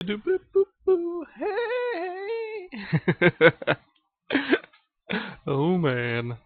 Hey. Oh man.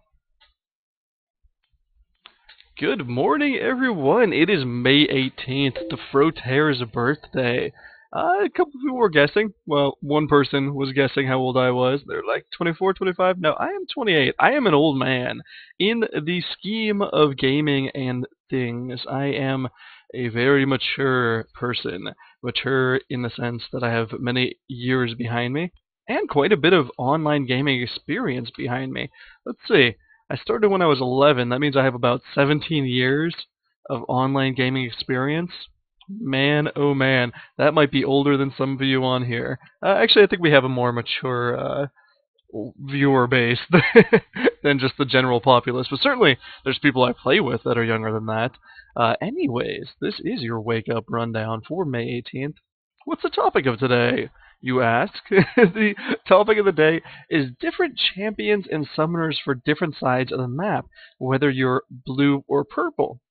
Good morning, everyone. It is May 18th, the Frotair's birthday. A couple people were guessing. Well, one person was guessing how old I was. They're like 24, 25. No, I am 28. I am an old man. In the scheme of gaming and things, I am a very mature person. Mature in the sense that I have many years behind me and quite a bit of online gaming experience behind me. Let's see. I started when I was 11. That means I have about 17 years of online gaming experience. Man, oh man, that might be older than some of you on here. Actually, I think we have a more mature viewer base than just the general populace. But certainly, there's people I play with that are younger than that. Anyways, this is your wake up rundown for May 18th. What's the topic of today, you ask? The topic of the day is different champions and summoners for different sides of the map, whether you're blue or purple.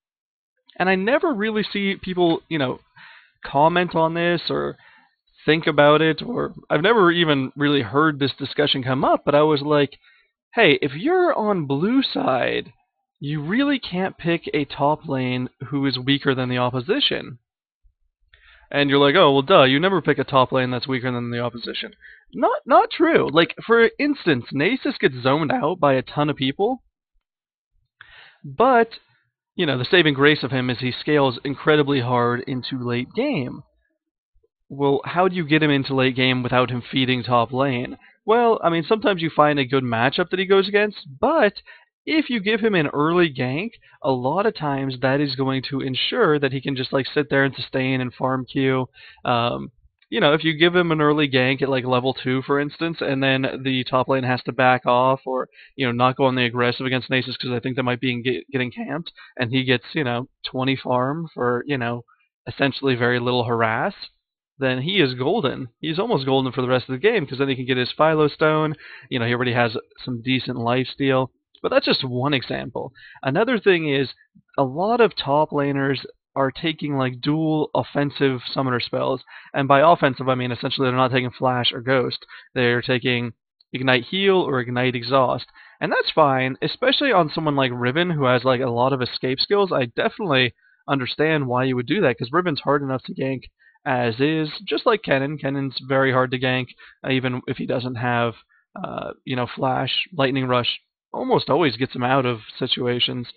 And I never really see people, comment on this or think about it, or I've never even really heard this discussion come up, but I was like, hey, if you're on blue side, you really can't pick a top lane who is weaker than the opposition. And you're like, oh, well, duh, you never pick a top lane that's weaker than the opposition. Not true. Like, for instance, Nasus gets zoned out by a ton of people, but, the saving grace of him is he scales incredibly hard into late game. Well, how do you get him into late game without him feeding top lane? Well, I mean, sometimes you find a good matchup that he goes against, but if you give him an early gank, a lot of times that is going to ensure that he can just like sit there and sustain and farm Q. If you give him an early gank at like level 2, for instance, and then the top lane has to back off or, not go on the aggressive against Nasus because I think they might be getting camped, and he gets, 20 farm for, essentially very little harass, then he is golden. He's almost golden for the rest of the game because then he can get his Philo Stone. He already has some decent lifesteal. But that's just one example. Another thing is a lot of top laners are taking like dual offensive summoner spells. And by offensive, I mean essentially they're not taking Flash or Ghost. They're taking Ignite Heal or Ignite Exhaust. And that's fine, especially on someone like Riven who has like a lot of escape skills. I definitely understand why you would do that because Riven's hard enough to gank as is, just like Kennen. Kennen's very hard to gank, even if he doesn't have, Flash. Lightning Rush almost always gets him out of situations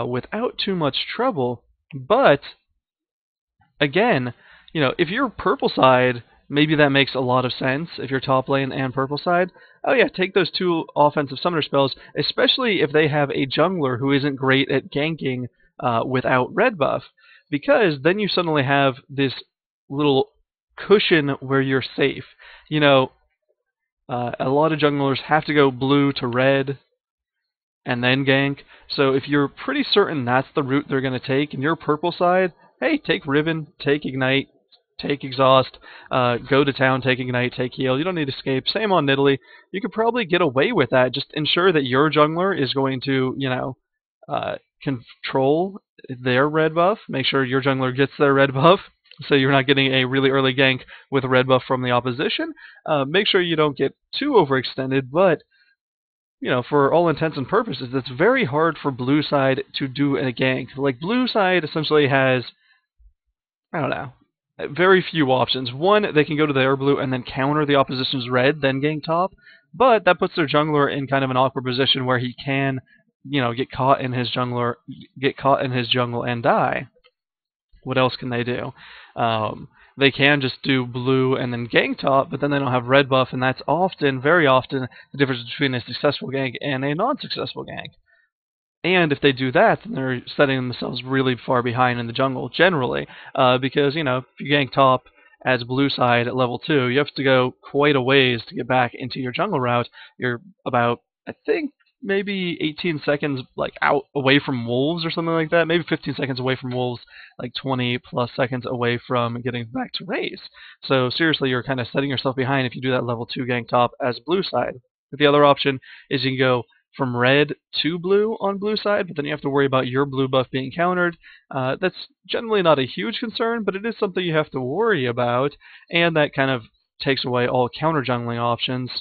without too much trouble. But, again, if you're purple side, maybe that makes a lot of sense if you're top lane and purple side. Oh yeah, take those two offensive summoner spells, especially if they have a jungler who isn't great at ganking without red buff, because then you suddenly have this little cushion where you're safe. A lot of junglers have to go blue to red and then gank. So if you're pretty certain that's the route they're going to take, and you're purple side, hey, take Riven, take Ignite, take Exhaust, go to town, take Ignite, take Heal. You don't need Escape. Same on Nidalee. You could probably get away with that. Just ensure that your jungler is going to, control their red buff. Make sure your jungler gets their red buff, so you're not getting a really early gank with a red buff from the opposition. Make sure you don't get too overextended, but for all intents and purposes, it's very hard for blue side to do a gank. Like, blue side essentially has, I don't know, very few options. One, they can go to their blue and then counter the opposition's red, then gank top, but that puts their jungler in kind of an awkward position where he can, get caught in his jungle and die. What else can they do? They can just do blue and then gank top, but then they don't have red buff, and that's often, very often, the difference between a successful gank and a non-successful gank. And if they do that, then they're setting themselves really far behind in the jungle, generally, because, if you gank top as blue side at level 2, you have to go quite a ways to get back into your jungle route. You're about, I think, maybe 18 seconds like out away from wolves or something like that. Maybe 15 seconds away from wolves, like 20 plus seconds away from getting back to race. So seriously, you're kind of setting yourself behind if you do that level 2 gank top as blue side. But the other option is you can go from red to blue on blue side, but then you have to worry about your blue buff being countered. That's generally not a huge concern, but it is something you have to worry about, and that kind of takes away all counter jungling options.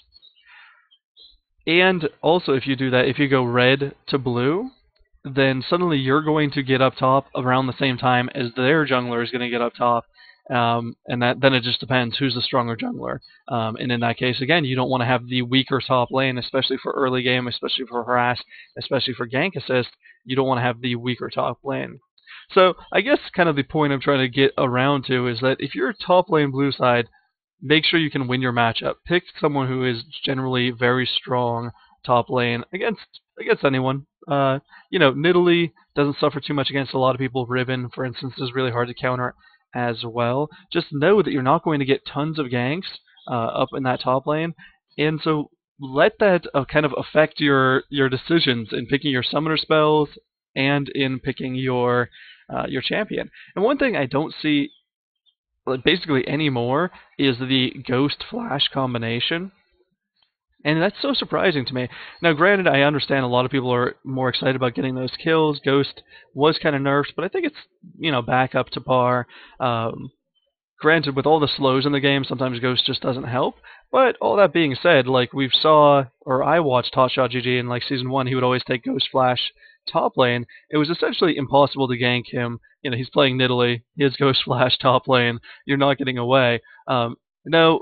And also, if you do that, if you go red to blue, then suddenly you're going to get up top around the same time as their jungler is going to get up top. And then it just depends who's the stronger jungler. And in that case, again, you don't want to have the weaker top lane, especially for early game, especially for harass, especially for gank assist. You don't want to have the weaker top lane. So I guess kind of the point I'm trying to get around to is that if you're top lane blue side, make sure you can win your matchup. Pick someone who is generally very strong top lane against anyone. Nidalee doesn't suffer too much against a lot of people. Riven, for instance, is really hard to counter as well. Just know that you're not going to get tons of ganks up in that top lane, and so let that kind of affect your decisions in picking your summoner spells and in picking your champion. And one thing I don't see basically anymore is the Ghost Flash combination. And that's so surprising to me. Now, granted, I understand a lot of people are more excited about getting those kills. Ghost was kind of nerfed, but I think it's, back up to par. Granted, with all the slows in the game, sometimes Ghost just doesn't help. But all that being said, like I watched Hotshot GG in like Season 1, he would always take Ghost Flash top lane. It was essentially impossible to gank him. He's playing Nidalee, he has Ghost Flash top lane, you're not getting away. Now,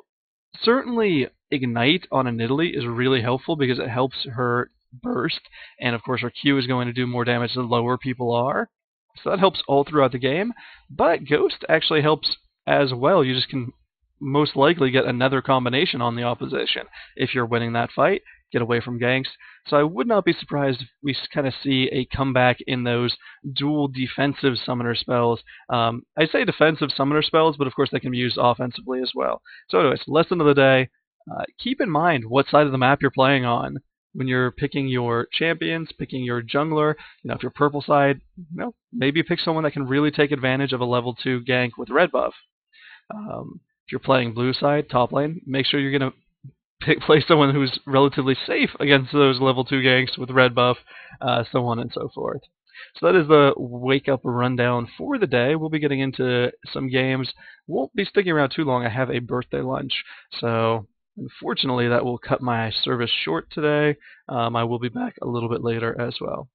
certainly Ignite on a Nidalee is really helpful because it helps her burst, and of course her Q is going to do more damage the lower people are. So that helps all throughout the game. But Ghost actually helps as well. You just can most likely get another combination on the opposition if you're winning that fight, get away from ganks. So I would not be surprised if we kind of see a comeback in those dual defensive summoner spells. I say defensive summoner spells, but of course they can be used offensively as well. So anyways, lesson of the day, keep in mind what side of the map you're playing on when you're picking your champions, picking your jungler. If you're purple side, maybe pick someone that can really take advantage of a level 2 gank with red buff. If you're playing blue side, top lane, make sure you're going to play someone who's relatively safe against those level 2 ganks with red buff, so on and so forth. So that is the wake up rundown for the day. We'll be getting into some games. Won't be sticking around too long. I have a birthday lunch, so unfortunately that will cut my service short today. I will be back a little bit later as well.